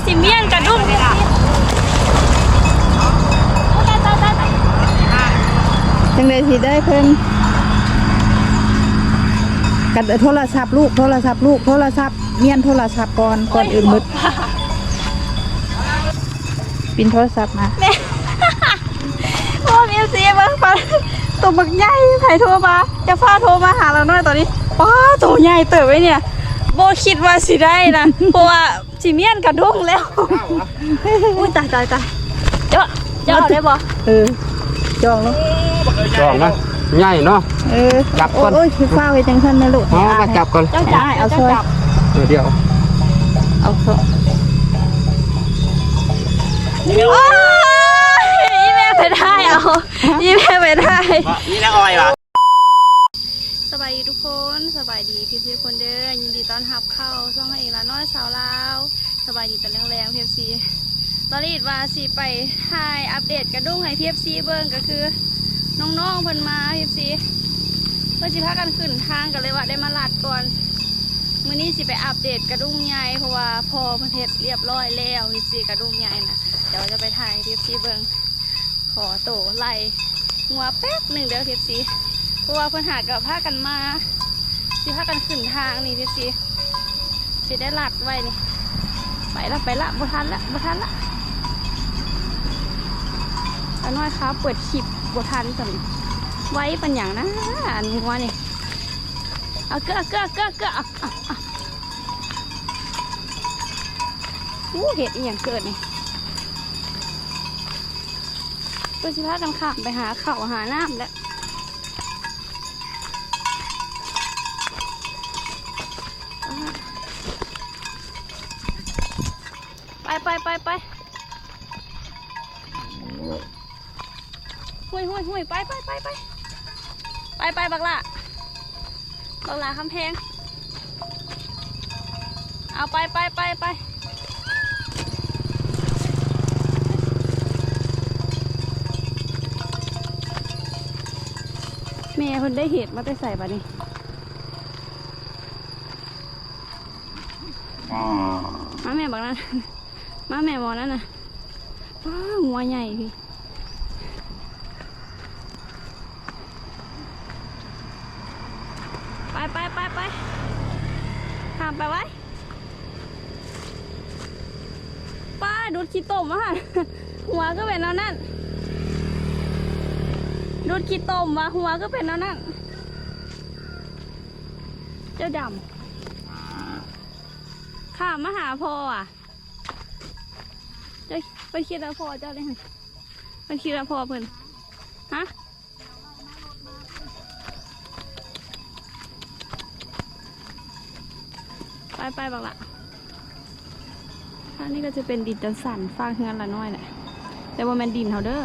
สิเมียนกระดุ้งจังไดสิได้เพิ่นกันโทรศัพท์ลูกโทรศัพท์เมียนโทรศัพท์ก่อนอื่นมึดปินโทรศัพท์มาพ่อมีซีมาตัวบักใหญ่ไผ่โทรมาจะฟ้าโทรมาหาเราหน่อยตอนนี้ป้าตัวใหญ่เติบไว้เนี่ยโบคิดว่าสิได้นะเพราะว่าสิเมียนกระดุ้งแล้วอุ้ยตายเจ้าได้บ่จองแล้วจองนะใหญ่เนาะจับก่อนโอ้ยคือฟ้าไว้จังซั่นนะลูกมาจับก่อนเจ้าจับเอาซอยเดี๋ยวเอาซอยยี่แม่ไปได้เอายี่แม่ไปได้นี่นะออยวะสบายดีทุกคนสบายดีพี่ทุกคนเด้อยินดีต้อนรับเข้าช่องให้ละน้อยสาวลาวสบายดีแต่แรงๆพีเอฟซีตอนนี้ว่าสิไปถ่ายอัปเดตกระดุ้งให้พีเอฟซีเบิ้งก็คือน้องๆเพิ่นมาพีเอฟซีเพื่อสิพากันขึ้นทางกันเลยว่าได้มาลัดก่อนมื้อนี้สิไปอัปเดตกระดุ้งใหญ่เพราะว่าพอประเทศเรียบร้อยแล้วพีเอฟซีกระดุ้งใหญ่นะเดี๋ยวจะไปถ่ายพีเอฟซีเบิ้งขอโตไล่หัวแป๊บหนึ่งเดี๋ยวพีเอฟซีเพราะว่าเพิ่นหากับพากันมาสิพากันขึ้นทางนี่พีเอฟซีสิได้ลัดไว้นี่ไปละบ่ทันละอันน้อยครับเปิดคลิปบ่ทันสำไว้เป็นอย่างนะอันนี้ว่านี่เอาเกลือเห็ดอีหยังเกิดนี่เพื่อสิพากันข้ามไปหาข้าวหาน้ำแล้วไปหุยไปบักละคำแพงเอาไปแม่คนได้เห็ดมาได้ใส่ปะนี่มาแม่บอกนั่นมาแม่บอกนั่นน่ะว้าหัวใหญ่พี่ไปข้ามไปไว้ป้าดูดขี้ต้มมาหัวก็เป็นแล้วนั่นดูดขี้ต้มมาหัวก็เป็นแล้วนั่นเจ้าดำข้ามมาหาพ่ออ่ะเจ้าไปคิดแล้วพ่อเจ้าเลยไปคิดแล้วพ่อเพิ่นฮะไปบักละอันนี้ก็จะเป็นดินจันสันฟางเฮือนละน้อยแหละแต่ว่าแมนดินเขาเด้อ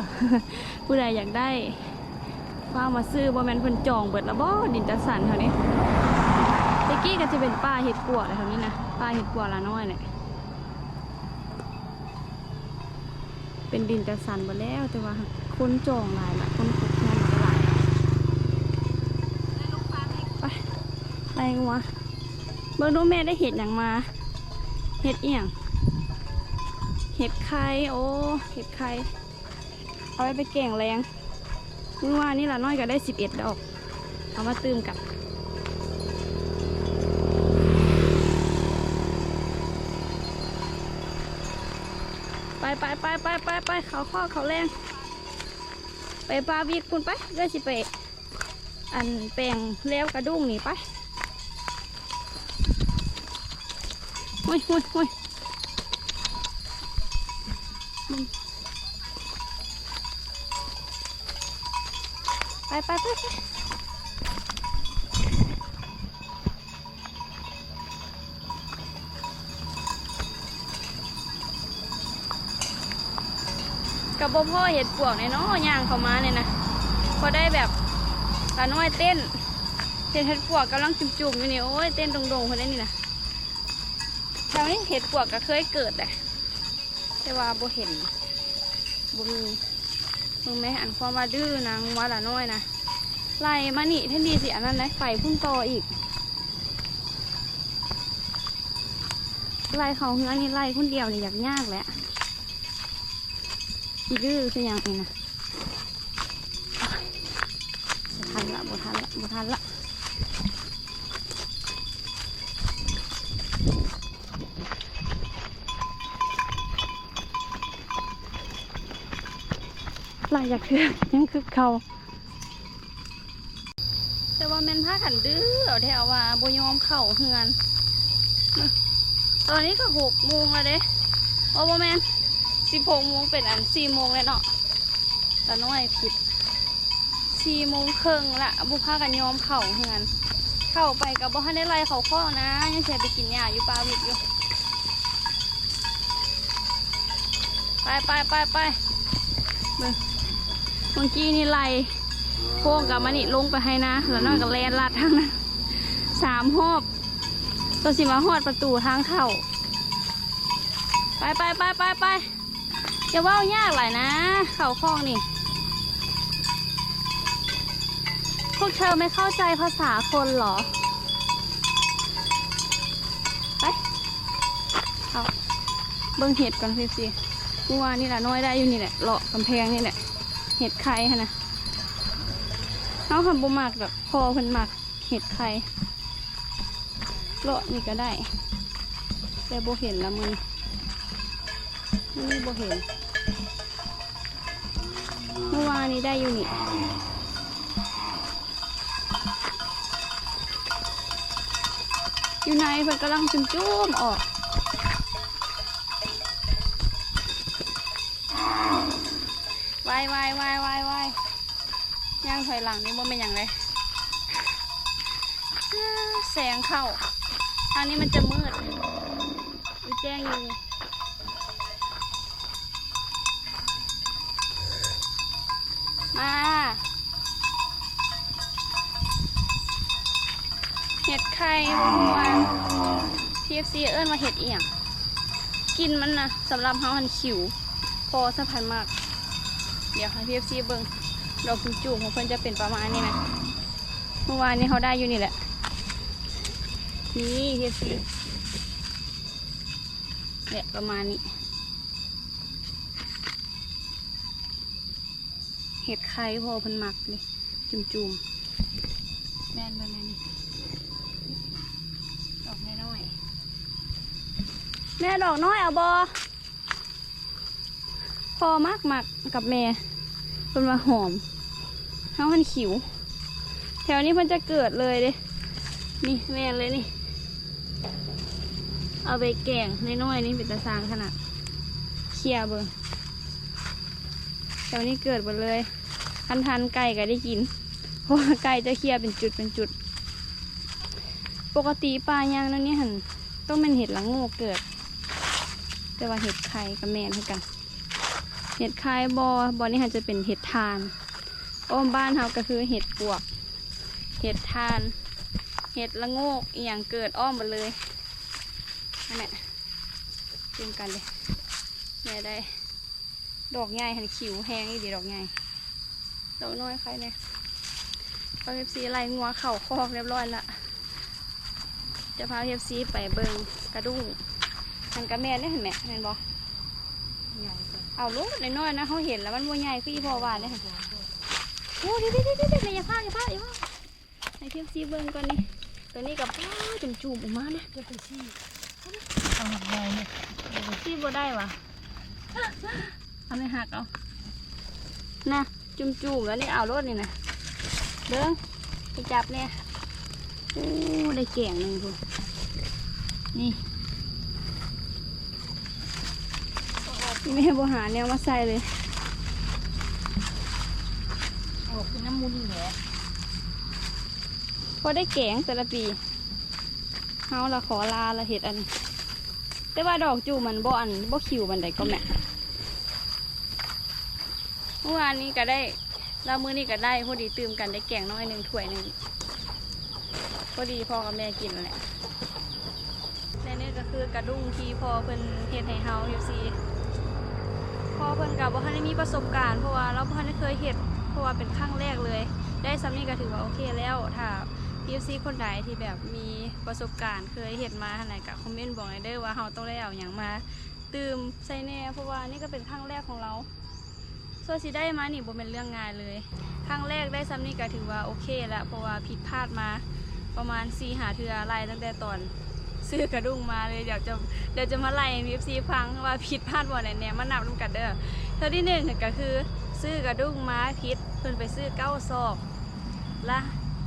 ผู้ใดอยากได้ฟางมาซื้อว่าแมนเพิ่นจองเบิดแล้วบ่ดินจันสันแถวนี้ตะกี้ก็จะเป็นป้าเห็ดกัวอะไรแถวนี้นะป้าเห็ดกัวละน้อยแหละเป็นดินจันสันหมดแล้วแต่ว่าคนจองหลายละคนขุดเงินหลายไปงัวเบิ่งดูแม่ได้เห็ดอย่างมาเห็ดเอี่ยงเห็ดไข่โอ้เห็ดไข่เอาไปแกงแรงเมื่อวานนี้ละน้อยก็ได้11 ดอกเอามาตื้มกันไปเขาข้อเขาแรงไปปลาบีกคุณไปเดี๋ยวสิไปอันแปลงแล้วกระดุ้งนี่ไปหุยไปกับบ่พ่อเห็ดปวกเนี่ยเนาะย่างเข้ามาเนี่ยนะพอได้แบบตาน้อยเต้นเห็ดปวกกำลังจุ่มๆอยู่นี่โอ้ยเต้นโด่งๆคนนี้นี่นะแถวนี้เห็ดปวกก็เคยเกิดแต่ว่าบ่เห็นบ่มีมึงแม่อันความว่าดื้อนางว่าละน้อยนะไล่มานี่ท่านดีสิอันนั้นนะไฟพุ่งต่ออีก ไล่เขาเฮือนนี่ไล่คนเดียวนี่อยากยากแหละอีดื้อคืออย่างนี้นะบ่ทันละบ่ทันละบ่ทันละไล่อยากคือยังคือเขาแต่ว่าแม่นพากันดื้อเอาแถวว่าบ่ยอมเข้าเฮือนตอนนี้ก็6 โมงแล้วเด้โอ้บ่แม่น16 โมงเป็นอัน4 โมงแล้วเนาะตาน้อยผิด4 โมงครึ่งละบุพากันยอมเข้าเฮือนเข้าไปกับบ่ทันได้ไล่เขาข้อนะยังเสียไปกินหญ้าอยู่ป่าวิทย์อยู่ไปเมื่อกี้นี่ไล่โค้งกับมันนี่ลงไปให้นะแล้วน้อยก็แลนลัดทั้งนั้น3 รอบตัวสิมาหอดประตูทางเข้าไปอย่าว่ายากหลายนะเข่าคลองนี่พวกเธอไม่เข้าใจภาษาคนเหรอไปเอาเบิ้งเห็ดก่อนสิเมื่อวานนี่แหละน้อยได้อยู่นี่แหละเลาะกำแพงนี่แหละเห็ดไข่ฮะนะเขาทำบุมักแบบพอเพิ่นหมักเห็ดไข่เลาะนี่ก็ได้แต่โบเห็นละมือนี่โบเห็นเมื่อวานนี้ได้อยู่นี่อยู่ในเพิ่นกำลังจุ่มออกวายย่างถอยหลังนี่บ่เป็นอย่างไรแสงเข้าทางนี้มันจะมืดอยู่แจ้งอยู่มาเห็ดไข่เมื่อวาน TFC เอิ้นว่าเห็ดเอียงกินมันนะสำหรับเฮาหันขิวพอสะพานมากเดี๋ยวให้ TFC เบิ่งดอกจุ่มๆของเพิ่นจะเป็นประมาณนี้นะเมื่อวานนี้เขาได้อยู่นี่แหละนี่ TFC เนี่ยประมาณนี้เห็ดไข่พอเพิ่นหมักนี่จุ่มแม่นแบบนี้ดอกน้อยๆแม่ดอกน้อยเอาบอพอมากกับแม่เป็นว่าหอมเขาหันขิวแถวนี้เพิ่นจะเกิดเลยเด้นี่แม่เลยนี่เอาไปแกงน้อยๆนี่เป็นตะซางขนาดเคี่ยเบิ่งแถวนี้เกิดหมดเลยทันไก่ก็ได้กินเพราะว่าไก่จะเคี่ยเป็นจุดปกติปลาย่างนั่นนี่หันต้องเป็นเห็ดละโง่เกิดแต่ว่าเห็ดไข่กับแมนเท่ากันเห็ดไข่บนี่หันจะเป็นเห็ดทานอ้อมบ้านเขาก็คือเห็ดปวกเห็ดทานเห็ดละโง่อีหยังเกิดอ้อมหมดเลยนั่นแหละกินกันเลยแม่ได้ดอกใหญ่หันขิวแห้งอีดีดอกใหญ่ดอกน้อยใครเนี่ยพาเอฟซีไล่งัวเข่าคอกเรียบร้อยละจะพาเอฟซีไปเบิงกระดุ้งหันกระแมนได้เห็นไหมเห็นบอกเอาลูกน้อยๆนะเขาเห็นแล้วมันวัวใหญ่พี่พอวานเลยค่ะโอ้ดิไม่อย่าพลาดให้เอฟซีเบิงก่อนนี่ตัวนี้กับจุ่มออกมาเนี่ยจะไปซี่เอาหักใหญ่เนี่ยซี่บัวได้วะทำให้หักเอานะจุ่มแล้วนี่เอารถนี่นะเบิ้งไปจับเนี่ยโอ้ได้แก่งหนึ่งคุณนี่แม่บัวหาเนี่ยมาใส่เลยโอ้คือน้ำมูลแหละพอได้แก่งแต่ละปีเฮาละขอลาละเห็ดอันแต่ว่าดอกจูมันบ่คิวมันใดก็แม่เมื่อวานนี้ก็ได้แล้วมื้อนี้ก็ได้พอดีตื่มกันได้แกงน้อย1 ถ้วย พอดีพ่อกับแม่กินแหละและนี่ก็คือกระดุ้งที่พ่อเพิ่นเฮ็ดให้เฮาอยู่ซีพ่อเพิ่นกับบ่ทันได้มีประสบการณ์เพราะว่าเราบ่ทันได้เคยเฮ็ดเพราะว่าเป็นครั้งแรกเลยได้ซ้ำนี้ก็ถือว่าโอเคแล้วถ้า PFC คนใดที่แบบมีประสบการณ์เคยเห็นมาขนาดกับคอมเมนต์บอกเลยเด้อว่าเราต้องได้เอาอย่างมาตื่มใส่แน่เพราะว่านี่ก็เป็นครั้งแรกของเราส่วนสิได้มานี่บ่เป็นเรื่องง่ายเลยครั้งแรกได้ซ้ำนี่ก็ถือว่าโอเคแล้วเพราะว่าผิดพลาดมาประมาณ4-5 เทื่อไล่ตั้งแต่ตอนซื้อกระดุ้งมาเลยเดี๋ยวจะมาไล่ PFC ฟังว่าผิดพลาดบ่ไหนเนี่ยมานับนำกันเด้อเทื่อที่1ก็คือซื้อกระดุ้งมาผิดเพิ่นไปซื้อ9 ซอกละ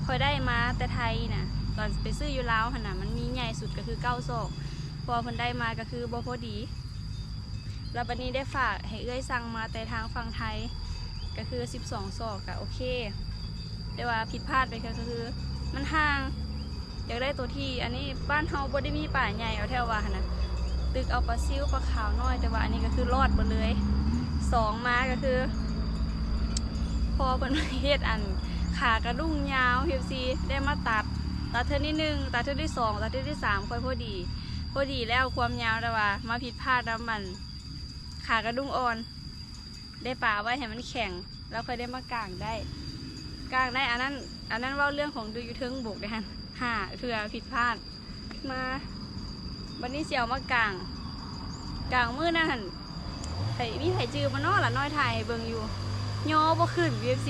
ค่อยได้มาแต่ไทยนะตอนไปซื้ออยู่ลาวหั่นน่ะมันมีใหญ่สุดก็คือ9 ซอกพอเพิ่นได้มาก็คือบ่พอดีแล้วบัดนี้ได้ฝากให้เอื้อยสั่งมาแต่ทางฝั่งไทยก็คือ12 ซอกก็โอเคแต่ว่าผิดพลาดไปก็คือมันห่างอยากได้ตัวที่อันนี้บ้านเฮาบ่ได้มีป่าใหญ่เอาแถวว่าหั่นน่ะตึกเอาปลาซิวปลาขาวน้อยแต่ว่าอันนี้ก็คือรอดหมดเลย2มาก็คือพอเพิ่นเฮ็ดอันขากระดุ้งยาว PFC ได้มาตัดเทื่อที่1ตัดเทื่อที่2ตัดเทื่อที่3ค่อยพอดีแล้วความยาวแต่ว่ามาผิดพลาดแล้วมันขากระดุ้งอ่อนได้ป่าไว้ให้มันแข็งแล้วค่อยได้มากางได้อันนั้นเว้าเรื่องของดูอยู่เทิงบกได้หั่นเผื่อผิดพลาดมาวันนี้เสี่ยวมากางมื้อนั่นหั่นมีไผจือมาเนาะล่ะน้อยถ่ายเบิ่งอยู่ย่อบ่ขึ้น PFC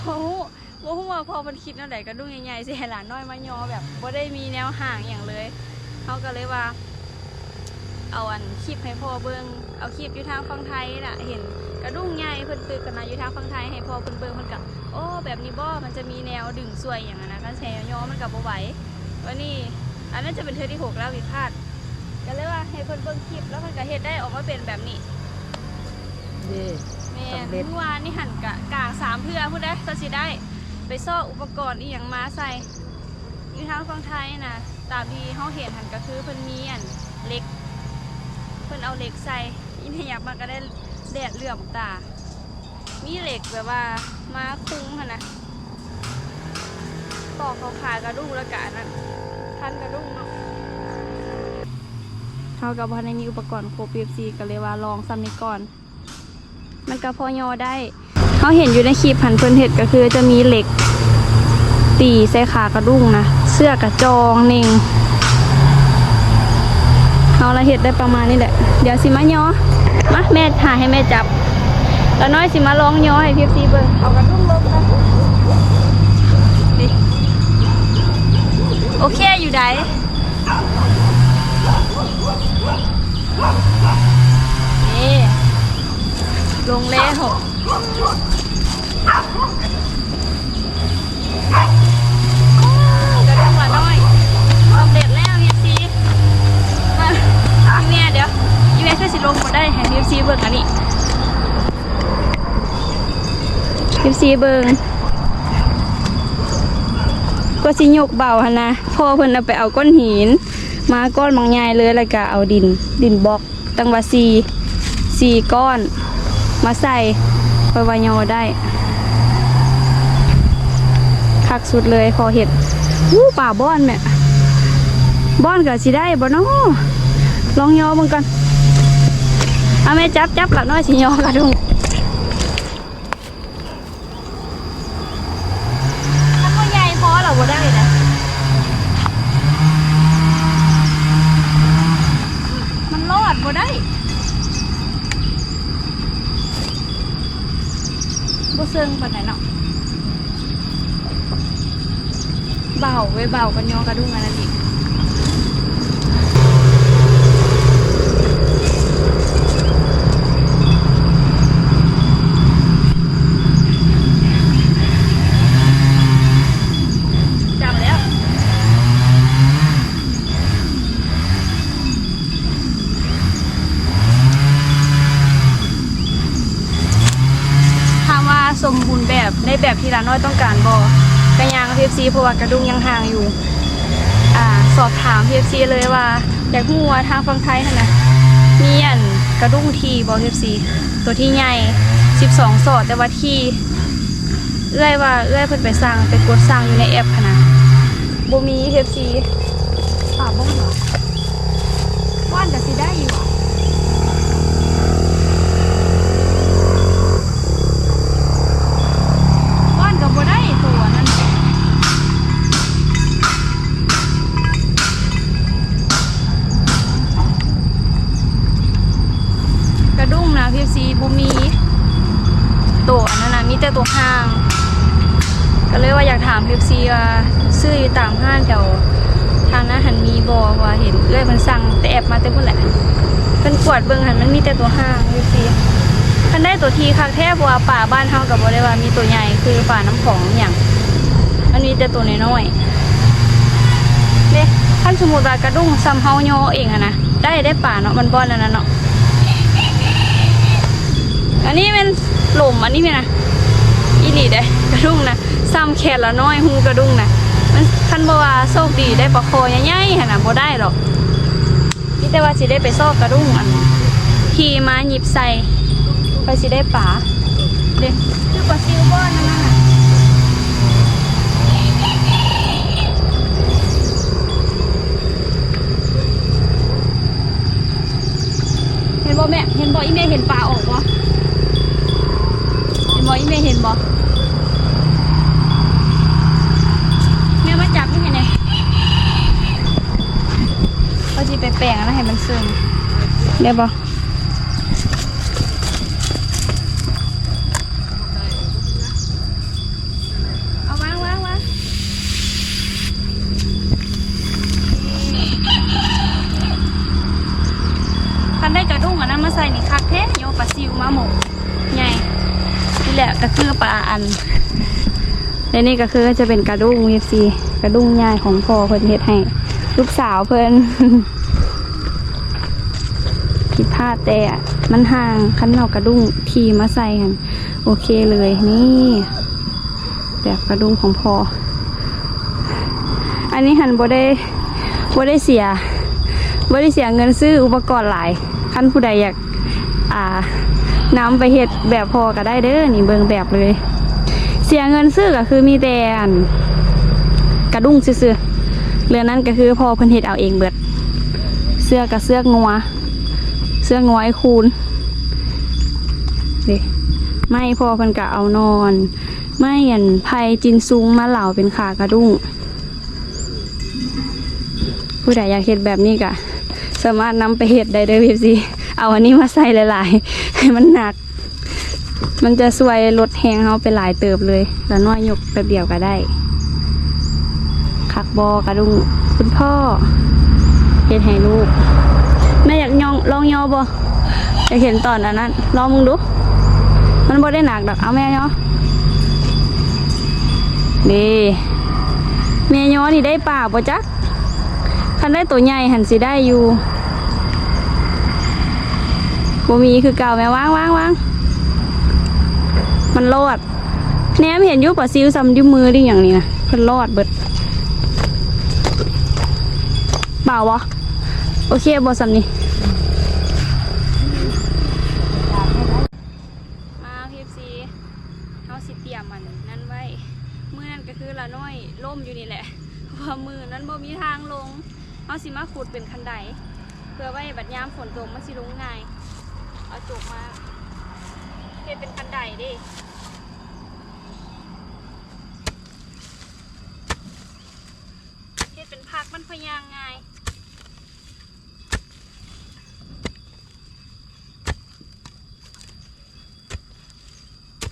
โอ้โหว่าพอมันคิดนั่นแหละกระดุ้งใหญ่ๆสิให้หลานน้อยมาย่อแบบบ่ได้มีแนวห่างอย่างเลยเขาก็เลยว่าเอาอันคลิปให้พ่อเบิ่งเอาคลิปอยู่ทางฝั่งไทยน่ะเห็นกระดุ้งใหญ่เพิ่นตึกกันมาอยู่ทางฝั่งไทยให้พ่อเพิ่นเบิ่งเพิ่นก็โอ้แบบนี้บ่มันจะมีแนวดึงสวยอย่างนั้นนะคันแช่ย่อมันก็บ่ไหววันนี้อันนั้นจะเป็นเทื่อที่6แล้วผิดพลาดก็เลยว่าให้เพิ่นเบิ่งคลิปแล้วเพิ่นก็เฮ็ดได้ออกมาเป็นแบบนี้แม่เมื่อวานนี่หั่นกะกาง3เทื่อพุ่นเด้ซะสิได้ไปซ่ออุปกรณ์อีหยังมาใส่อยู่ทางฝั่งไทยน่ะตามที่เฮาเห็นหั่นก็คือเพิ่นมีอันเหล็กเพิ่นเอาเหล็กใส่อินเฮียบมันก็ได้แดดเหลื่อมตามีเหล็กแบบว่ามาคุ้งหั่นน่ะต่อเขาขากระดุ้งแล้วก็อันนั้นพันกระดุ้งเนาะเฮากับบ่ได้มีอุปกรณ์ครบ PFC ก็เลยว่าลองซ้ำนี้ก่อนมันก็พอย่อได้เขาเห็นอยู่ในคลิปหันเพิ่นเห็ดก็คือจะมีเหล็กตีใส่ขากระดุ้งนะเสื้อกระจองนิ่งเขาละเห็ดได้ประมาณนี้แหละเดี๋ยวสิมาย่อมาแม่หาให้แม่จับแล้วน้อยสิมาลองย่อให้PFCเบิ่งเอากระดุ้งลงกันดิโอเคอยู่ไหนนี่ลงเล่หกกระดุ้งละน้อยสำเร็จแล้วPFCมาอีเมียเดี๋ยวอีเมียช่วยสิลงมาได้ให้PFCเบิ่งอันนี้PFCเบิ่งก็สิยกเบาหั่นนะพ่อเพิ่นเอาไปเอาก้อนหินมาก้อนบางใหญ่เลยแล้วก็เอาดินบล็อกตั้งว่า4ก้อนมาใส่ไปวายอได้คักสุดเลยพอเห็ดป่าบ้อนแม่บ้อนก็สิได้บ่เนาะลองยอเบิ่งกันเอาแม่จับหลักน้อยสิยอกระดุ้งถ้าก็ใหญ่พอเราบ่ได้นะมันรอดบ่ได้บ่เซิงปานไหนเนาะเบากันยอกระดุ้งอันนั้นอีกจับแล้วถามว่าสมบูรณ์แบบในแบบที่ร้านน้อยต้องการบ่กระยาง PFC เพราะว่ากระดุ้งยังห่างอยู่สอบถาม PFC เลยว่าอยากรู้ว่าทางฝั่งไทยนั่นน่ะมีอันกระดุ้งทีบ่ PFC ตัวที่ใหญ่12 ศอกแต่ว่าที่เอื้อยเพิ่นไปสั่งไปกดสั่งอยู่ในแอปค่ะนะบ่มี PFC ป่าบ้องเหรอว่านก็สิได้อยู่ว่านก็บ่ได้ตัวนั้น ระดุ้งนะพีซีบุมีตัวนั่นนะมีแต่ตัวห้างก็เลยว่าอยากถามพีซีว่าซื้ออยู่ตามห้างแถวทางนั้นหันมีบอว่าเห็นเอ้ยมันสั่งแต่แอบมาแต่พุ่นแหละเป็นกวดเบิ่งหันมันมีแต่ตัวห้างพีซีคันได้ตัวทีคักแทบว่าป่าบ้านเฮากับบ่ได้ว่ามีตัวใหญ่คือป่าน้ำของอย่างมันมีแต่ตัวน้อยๆเด้ท่านสมมุติว่ากระดุ้งซ้ำเฮาโยเองอะนะได้ป่าเนาะมันบ่อนแล้วนะเนาะอันนี้เป็นหลุมอันนี้เป็นนะอีหลีเด้กระดุ้งนะซ้ำแขนละน้อยหูกระดุ้งนะมันคันบ่ว่าโชคดีได้ปลาคอใหญ่ๆหั่นน่ะบ่ได้หรอกนี่แต่ว่าสิได้ไปซอกกระดุ้งอันขี่มาหยิบใส่ไปสิได้ป่าเด้คือปลาซิวบ่อนนั่นน่ะเห็นบ่แม่เห็นบ่อีแม่เห็นปลาออกบ่เห็นบ่อีแม่เห็นบ่แม่มาจับนี่เห็นไงก็จีไปแปลงนะให้มันซึมได้บ่เอาวางคันได้กระดุ้งอันนั้นมาใส่นี่คักแท้โยปลาซิวมาหมกใหญ่นี่แหละก็คือปลาอันและนี่ก็คือจะเป็นกระดุ้งFCกระดุ้งใหญ่ของพ่อเพิ่นเฮ็ดให้ลูกสาวเพิ่น ผิดพลาดแต่มันห่างคันเอากระดุ้งทีมาใส่กันโอเคเลยนี่แบบกระดุ้งของพ่ออันนี้หันบ่ได้เสียเงินซื้ออุปกรณ์หลายคันผู้ใดอยากนำไปเฮ็ดแบบพอก็ได้เด้อนี่เบิ่งแบบเลยเสียเงินซื้อก็คือมีแต่กระดุ้งซื่อๆเรื่องนั้นก็คือพอเพิ่นเฮ็ดเอาเองเบิดเสื้อกับเสื้องัวไอ้คูณนี่ไม่พอเพิ่นก็เอานอนไม่อันไผ่จินซุงมาเหล่าเป็นขากระดุ้งผู้ใดอยากเฮ็ดแบบนี้ก็สามารถนำไปเฮ็ดได้เด้อพี่ซีเอาอันนี้มาใส่หลายๆให้มันหนักมันจะช่วยลดแฮงเฮาไปหลายเติบเลยแล้วน้อยยกแป๊บเดียวก็ได้คักบอกระดุ้งคุณพ่อเฮ็ดให้ลูกแม่อยากลองยอบ่อยากเห็นตอนนั้นลองมึงดูมันบ่ได้หนักดอกเอาแม่ยอนี่แม่ยอนี่ได้ป่าบ่จักคันได้ตัวใหญ่หันสิได้อยู่บ่มีคือเก่าแม่วางมันรอดแหนมเห็นอยู่ปลาซิวซ้ำอยู่มือดิอย่างนี้นะเพิ่นรอดเบิดเปล่าวะโอเคบ่ซ้ำนี่มาพีฟซีเขาสิเตรียมมันนั่นไว้มือนั่นก็คือละน้อยล่มอยู่นี่แหละเพราะมือนั้นบ่มีทางลงเขาสิมาขุดเป็นคันไดเพื่อไว้บัดยามฝนตกมันสิลงง่ายเอาจบมาเฮ็ดเป็นคันไดดิเฮ็ดเป็นพักมันพยางง่าย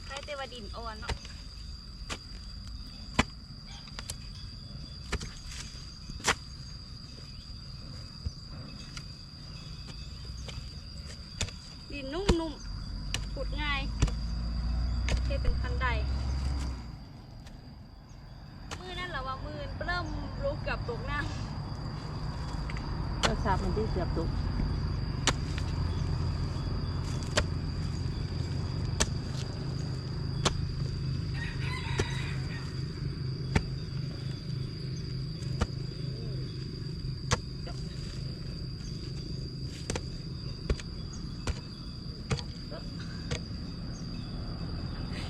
ใช้เตวดินอ่อนเนาะดินนุ่มๆขุดง่ายเทเป็นคันไดมือนั่นแหละว่ามือเริ่มลุกกับตกน้ำ ก็ซับมันที่เสียบตุก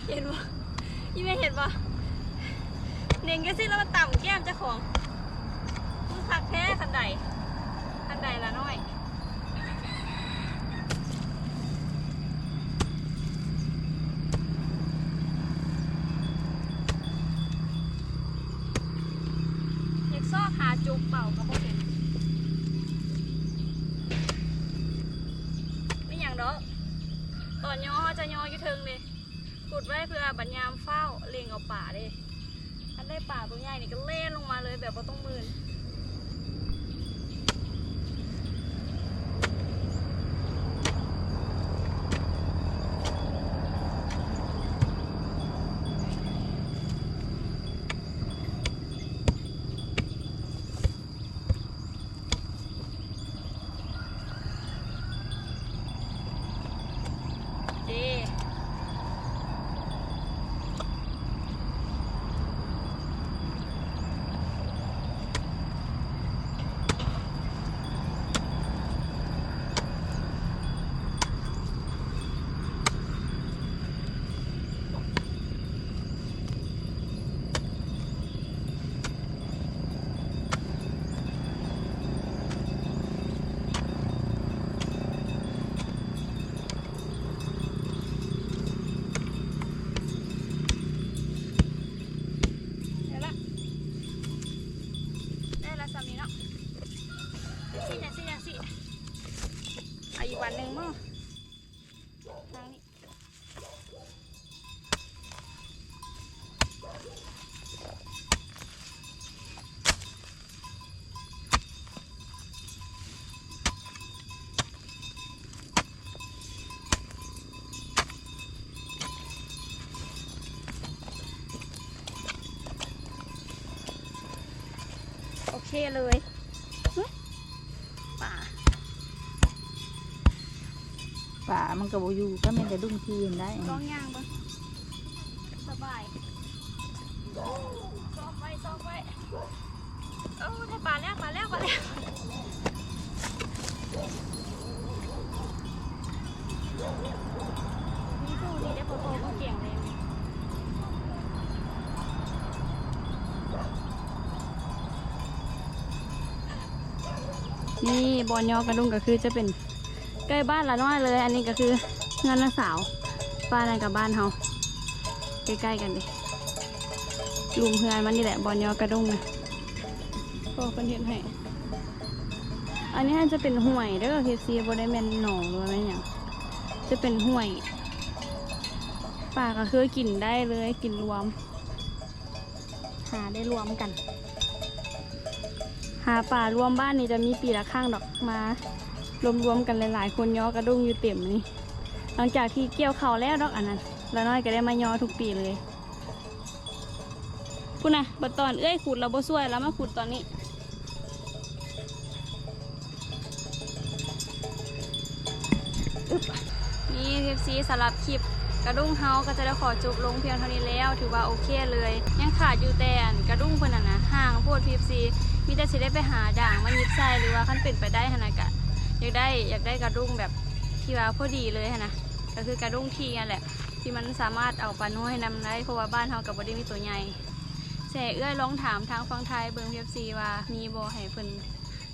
เห็นปะยี่ไม่เห็นปะเน่งก็สิแล้วมาต่ำแก้มเจ้าของมึงคักแท้คันใดละน้อยอยากซอกหาจุกเป่าก็บ่เห็นไม่อย่างดอก ะยออยู่เทิงเลยขุดไว้เพื่อบัญยามเฝ้าเลี้ยงเอาป่าเลยอันได้ป่าตัวใหญ่นี่ก็เล่นลงมาเลยแบบว่าต้องมืนอีกวันหนึ่งมั้งทางนี้โอเคเลยป่ามันก็บ่อยู่ก็แม่นแต่ดุ้งทีนได้ลองย่างบ่สบายซอกไว้ได้ปลาแล้วนี่สู้ดีได้พอๆก็เก่งเลยนี่บอนยอกระดุงก็คือจะเป็นใกล้บ้านละน้อยเลยอันนี้ก็คือเงินน้าสาวบ้านนั่นกับบ้านเฮาใกล้ๆกันดิลุมเฮือนมันนี่แหละบอนยอกระดุงนะโอ้เป็นเห็นให้อันนี้จะเป็นห่วยเด้อเคซีบได้แมนหนองหรือว่าอะไรอย่างจะเป็นห่วยป่าก็คือกินได้เลยกินรวมหาได้รวมกันหาป่ารวมบ้านนี้จะมีปีละข้างดอกมารวมๆกันหลายๆคนย่อกระดุ้งอยู่เต็มนี่หลังจากที่เกี่ยวเขาแล้วดอกอันนั้นแล้วน้อยก็ได้มาย่อทุกปีเลยคุณนะบัดตอนขุดเราบ่ช่วยแล้วมาขุดตอนนี้นี่เทปซีสำหรับคลิปกระดุ้งเฮาก็จะได้ขอจบลงเพียงเท่านี้แล้วถือว่าโอเคเลยยังขาดอยู่แต่กระดุ้งเพิ่นน่ะนะห่างโพดพีซีมีแต่สิได้ไปหาด่างมายิบใส่หรือว่าขั้นเป็นไปได้ขนาดกะอยากได้กระดุ้งแบบที่ว่าพอดีเลยนะก็คือกระดุ้งที่นั่นแหละที่มันสามารถเอาปลาน้อยนำได้เพราะว่าบ้านเฮากับบ่ได้มีตัวใหญ่แส่ลองถามทางฝั่งไทยเบิ่งพีซีว่ามีบ่ให้เพิ่น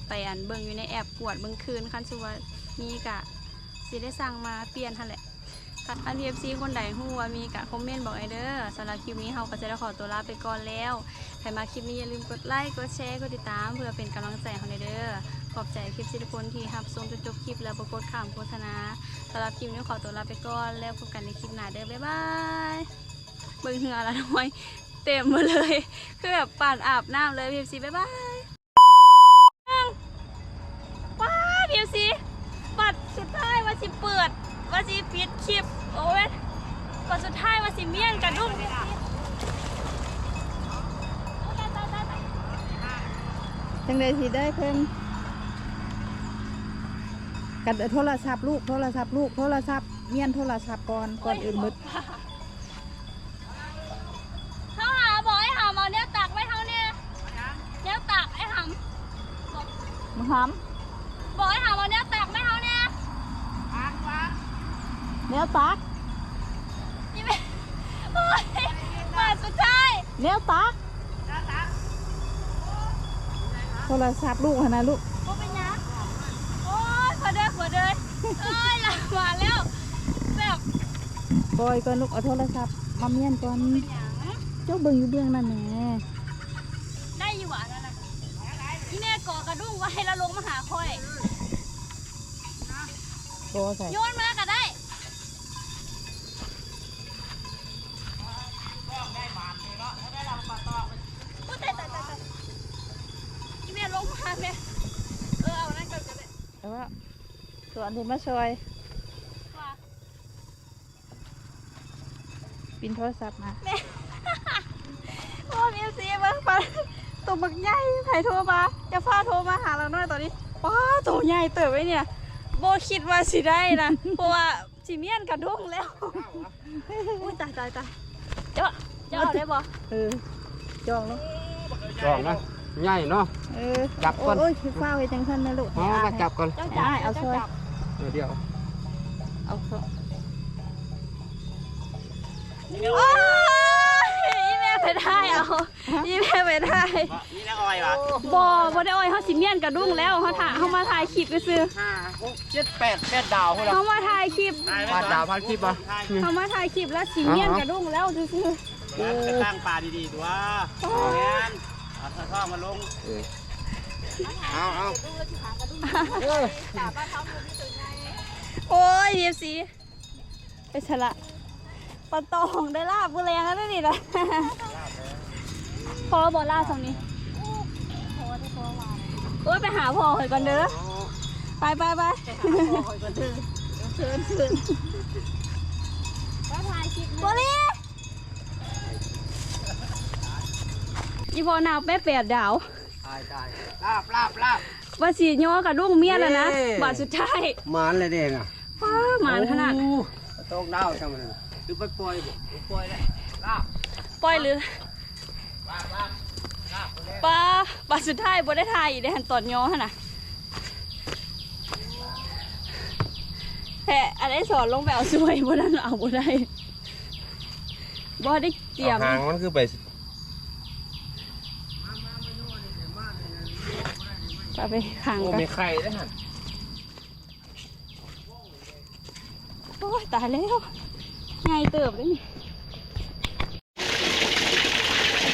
ไปเบิ่งอยู่ในแอปกวดเบิ่งคืนคันสุว่ามีกะสิได้สั่งมาเปลี่ยนหั่นแหละอันพีซีคนใดฮู้ว่ามีกะคอมเมนต์บอกไอ้เด้อสำหรับคลิปนี้เฮาก็จะได้ขอตัวลาไปก่อนแล้วใครมาคลิปนี้อย่าลืมกดไลค์กดแชร์กดติดตามเพื่อเป็นกำลังใจให้เด้อขอบใจคลิปทุกคนที่รับชมจนจบคลิปแล้วบ่กดข้ามโฆษณาสำหรับคลิปนี้ขอตัวลาไปก่อนแล้วพบกันในคลิปหน้าเด้อบ๊ายบายเบิ่งเหงื่อละน้อยเต็มหมดเลยคือแบบป่านอาบน้ำเลยพีบ๊ายบายว้าพีบัดสุดท้ายว่าสิเปิดว่าสิปิดคลิปโอ้ยบัดสุดท้ายว่าสิเมียนกระดุ้งจังได๋สิได้เพิ่นกันโทรศัพท์ลูกโทรศัพท์เมียนโทรศัพท์ก่อนอื่นหมดเขาหาบอกให้หำเอาเนี้ยตักไว้เขาเนี่ยเนี้ยตักไอ้หำมึงหำบอกให้หำเอาเนี้ยตักไม่เขาเนี่ยเนี้ยตักนี่เป็นโอ้ยมาสุดท้ายเนี้ยตักโทรศัพท์ลูกนะลูกก็เป็นยังโอ้ยขอเดินเอ้ยหลับมาแล้วแบบ บอยก่อนลูกเอาโทรศัพท์มาเมียนก่อนเจ้าเบิ่งอยู่เบื้องนั่นแหละได้อยู่หวานนั่นนะนี่แม่ก่อกระดุ้งไว้แล้วลงมาหาค่อยโบใส่โยนมาก็ได้ แล้วส่วนที่มาซอย ว่า ปินโทรศัพท์มา โอ้มีซีเบิ้งปันตัวบักใหญ่ไผโทรมาจะพาโทรมาหาเราหน่อยตอนนี้ป้าตัวใหญ่เติบไว้เนี่ยโบคิดว่าสิได้นะ เพราะว่าสิเมียนกระด้งแล้วอุ้ยตายตายตายเจ้าเอาได้บ่ จองแล้ว จองนะใหญ่เนาะ จับก่อน โอ้ยคือฟ้าไว้จังท่านนะลูก อ๋อมาจับก่อน เจ้า ได้เอาซอย เดี๋ยว เอาซอย โอ้ยอีแม่ไปได้เอาอีแม่ไปได้ นี่นักออยวะ บ่ได้อ้อยเขาสิเมียนกระด้งแล้วเขามาถ่ายคลิปไปซื้อ 5 6 7 8ดาวพุ่นล่ะ เขามาถ่ายคลิป มาดาวพันคลิปบ่ เขามาถ่ายคลิปแล้วสิเมียนกระด้งแล้วซื้อ จะตั้งปลาดีๆตัวแมนเอาท่อมาลง เอา โอ้ยเดียสีไปฉละปลาตองได้ลาบบุแรงแล้วนี่นะพอบอกลาบตรงนี้โอ้ยไปหาพ่อหอยก่อนเด้อไปบรีอีพอนาวแป๊ะ8 ดาว ตายลาบ ว่าสีย้อกระดุ้งเมียแล้วนะบาทสุดท้าย หมานเลยเด้งอ่ะ ว้าหมานขนาด ตกดาวจังมันคือไปปล่อยเลยลาบ ปล่อยหรือปลาบาทสุดท้ายบ่ได้ทายอีกได้หันตอนย้อหั่นน่ะแต่อันนี้สอนลงไปเอาสวยบ่ได้เอาบ่ได้บ่ได้เตรียม หางมันคือไป ไปขังกัน มีไข่ได้ฮะ โอ้ยตายแล้วไงเติบเลยนี่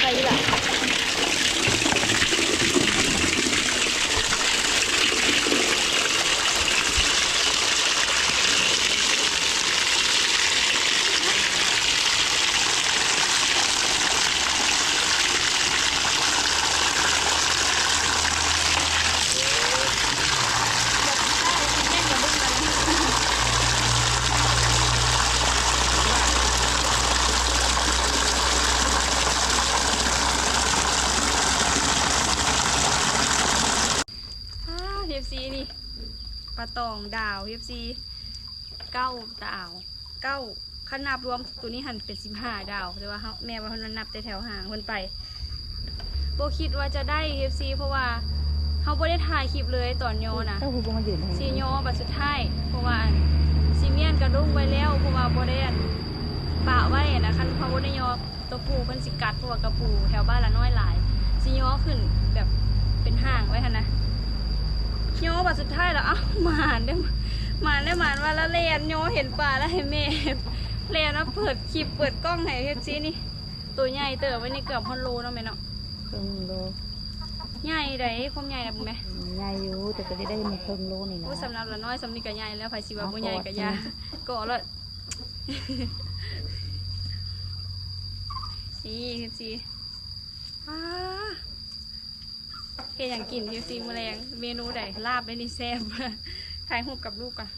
ไปดีละเทียบซีนี่ปลาตองดาวเทียบซี9 ดาว9ขนาบรวมตัวนี้หันเป็น15 ดาวแต่ว่าแม่ว่าเขานับแต่แถวห่างคนไปโบคิดว่าจะได้เทียบซีเพราะว่าเขาบ่ได้ถ่ายคลิปเลยตอนโยนะ เต้าหู้มายืน ซีโยบัดสุดท้ายเพราะว่าซีเมียนกระดุ้งไว้แล้วเพราะว่าบ่ได้ปะไว้นะคันเขาบ่ได้ยอตัวปูเพิ่นสิกัดเพราะว่ากระปูแถวบ้านละน้อยหลายซีโยขึ้นแบบเป็นห่างไว้หั่นนะโยบัดสุดท้ายแล้วหมานว่าละเลนโยเห็นปลาแล้วให้แม่เลนแล้วเปิดคลิปเปิดกล้องให้เฮ็ดซีนี่ตัวใหญ่เติบไว้นี่เกือบ1 โลเนาะแม่เนาะ ครึ่งโล ใหญ่ได้ความใหญ่นะบุ้งแม่ ใหญ่อยู่แต่ก็ได้มาครึ่งโลนี่นะ ผู้สำหรับละน้อยสำนีกับใหญ่แล้วไผสิว่าบ่ใหญ่กับยาก็แล้วนี่คือสิเฮ็ดหยังกินคือสิมื้อแรงเมนูใดลาบได้นี่แซ่บถ่ายรูปกับลูกก่อน